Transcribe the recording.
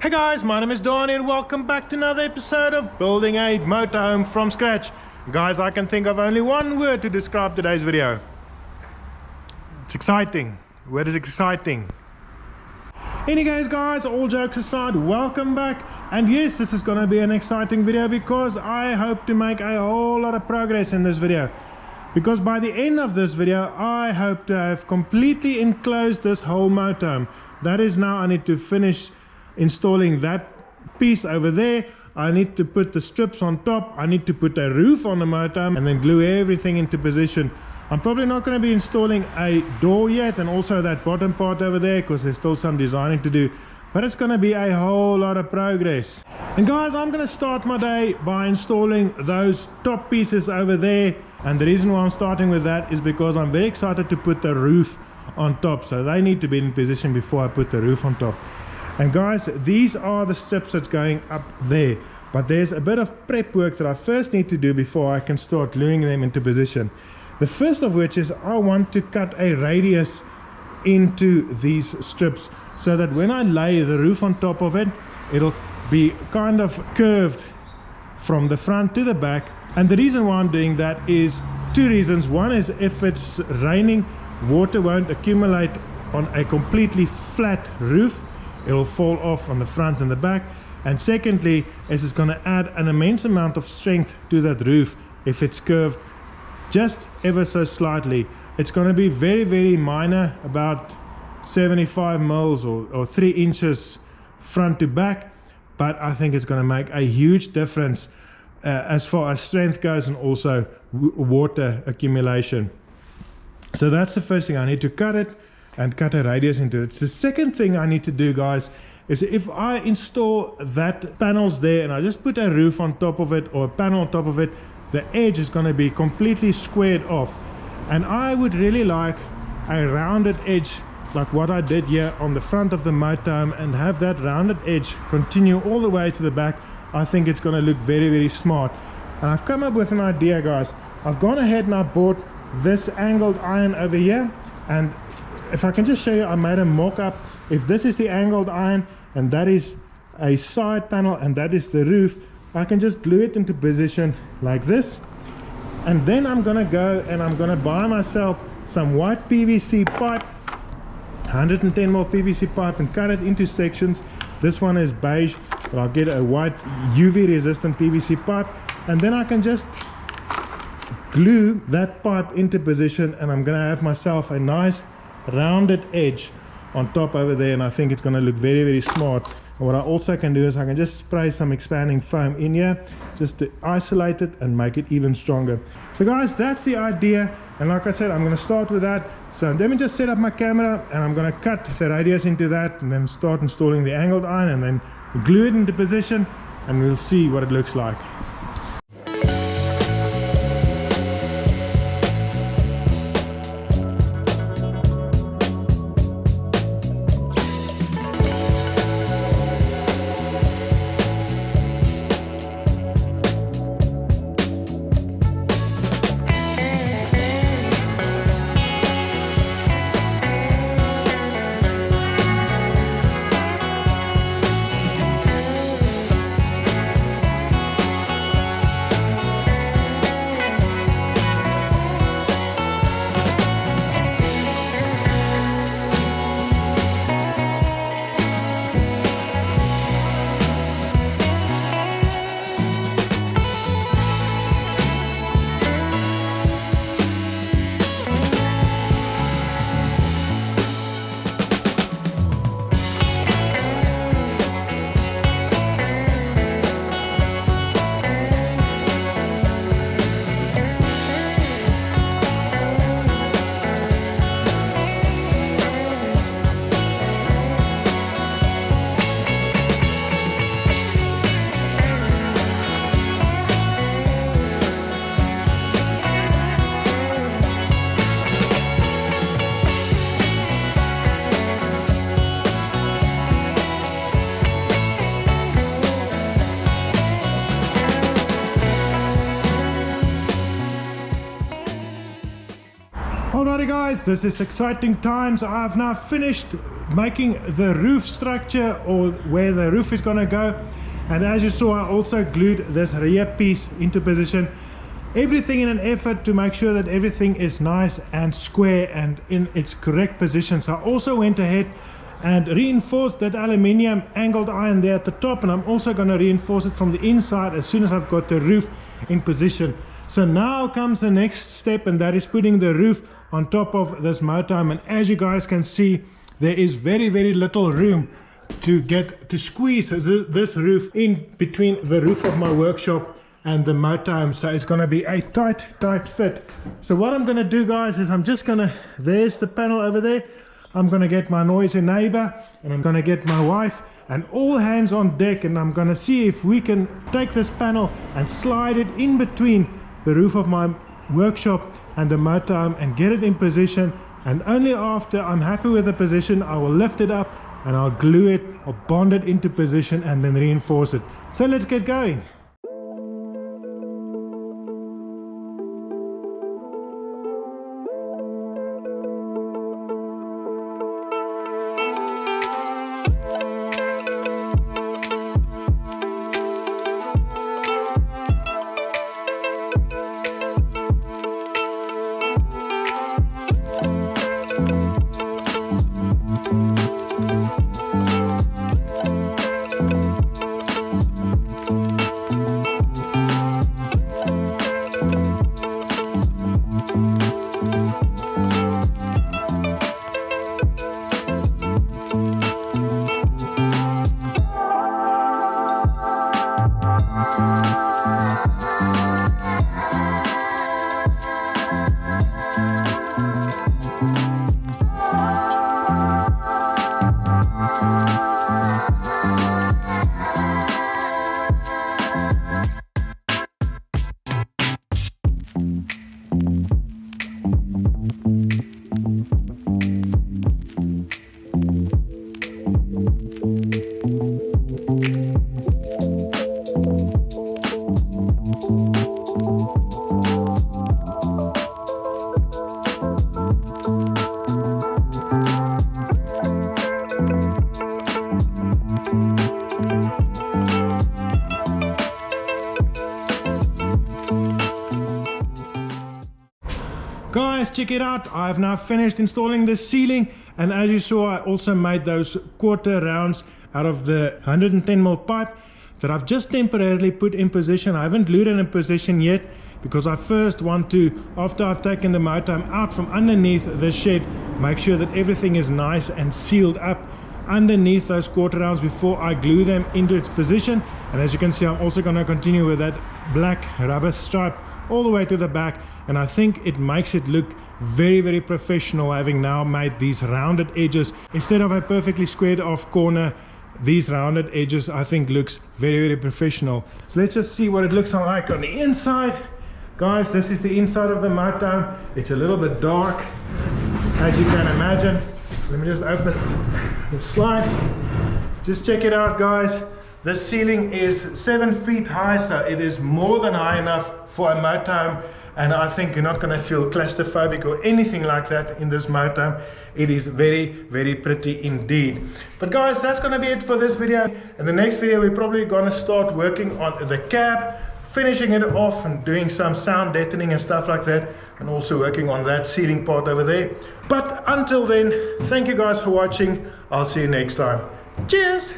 Hey guys, my name is Don and welcome back to another episode of building a motorhome from scratch. Guys, I can think of only one word to describe today's video. It's exciting. Word is exciting. Anyways guys, all jokes aside, welcome back. And yes, this is going to be an exciting video because I hope to make a whole lot of progress in this video. Because by the end of this video, I hope to have completely enclosed this whole motorhome. That is, now I need to finish installing that piece over there. I need to put the strips on top. I need to put a roof on the motorhome and then glue everything into position. I'm probably not going to be installing a door yet, and also that bottom part over there because there's still some designing to do, but it's going to be a whole lot of progress. And guys, I'm going to start my day by installing those top pieces over there, and the reason why I'm starting with that is because I'm very excited to put the roof on top, so they need to be in position before I put the roof on top. And guys, these are the strips that's going up there, but there's a bit of prep work that I first need to do before I can start gluing them into position. The first of which is I want to cut a radius into these strips so that when I lay the roof on top of it, it'll be kind of curved from the front to the back. And the reason why I'm doing that is two reasons. One is if it's raining, water won't accumulate on a completely flat roof. It'll fall off on the front and the back. And secondly, is it's going to add an immense amount of strength to that roof if it's curved just ever so slightly. It's going to be very, very minor, about 75 mils or 3 inches front to back, but I think it's going to make a huge difference as far as strength goes, and also water accumulation. So that's the first thing. I need to cut it and cut a radius into it. The second thing I need to do, guys, is if I install that panels there and I just put a roof on top of it or a panel on top of it, the edge is going to be completely squared off, and I would really like a rounded edge like what I did here on the front of the motorhome, and have that rounded edge continue all the way to the back. I think it's going to look very, very smart. And I've come up with an idea, guys. I've gone ahead and I bought this angled iron over here, and if I can just show you, I made a mock-up. If this is the angled iron and that is a side panel and that is the roof, I can just glue it into position like this. And then I'm gonna go and I'm gonna buy myself some white PVC pipe, 110 mil PVC pipe, and cut it into sections. This one is beige, but I'll get a white UV resistant PVC pipe, and then I can just glue that pipe into position, and I'm gonna have myself a nice rounded edge on top over there, and I think it's going to look very, very smart. And what I also can do is I can just spray some expanding foam in here just to isolate it and make it even stronger. So guys, that's the idea, and like I said, I'm going to start with that. So let me just set up my camera and I'm going to cut the radius into that and then start installing the angled iron and then glue it into position, and we'll see what it looks like. Alrighty guys, this is exciting times. I've now finished making the roof structure, or where the roof is going to go. And as you saw, I also glued this rear piece into position. Everything in an effort to make sure that everything is nice and square and in its correct position. So I also went ahead and reinforced that aluminium angled iron there at the top, and I'm also going to reinforce it from the inside as soon as I've got the roof in position. So now comes the next step, and that is putting the roof on top of this motorhome. And as you guys can see, there is very little room to squeeze this roof in between the roof of my workshop and the motorhome. So it's going to be a tight fit. So what I'm going to do, guys, is I'm just going to, there's the panel over there. I'm going to get my noisy neighbor, and I'm going to get my wife, and all hands on deck, and I'm going to see if we can take this panel and slide it in between the roof of my workshop and the motorhome and get it in position. And only after I'm happy with the position, I will lift it up and I'll glue it or bond it into position and then reinforce it. So let's get going. Guys, check it out. I've now finished installing the ceiling, and as you saw, I also made those quarter rounds out of the 110mm pipe that I've just temporarily put in position. I haven't glued it in position yet because I first want to, after I've taken the motorhome out from underneath the shed, make sure that everything is nice and sealed up underneath those quarter rounds before I glue them into its position. And as you can see, I'm also going to continue with that black rubber stripe all the way to the back, and I think it makes it look very professional, having now made these rounded edges instead of a perfectly squared off corner. These rounded edges I think looks very professional. So let's just see what it looks like on the inside. Guys, this is the inside of the motorhome. It's a little bit dark, as you can imagine. Let me just open the slide. Just check it out, guys. This ceiling is 7 feet high, so it is more than high enough for a motorhome, and I think you're not going to feel claustrophobic or anything like that in this motorhome. It is very pretty indeed. But guys, that's going to be it for this video. In the next video, we're probably going to start working on the cab, finishing it off and doing some sound deadening and stuff like that, and also working on that ceiling part over there. But until then, thank you guys for watching. I'll see you next time. Cheers!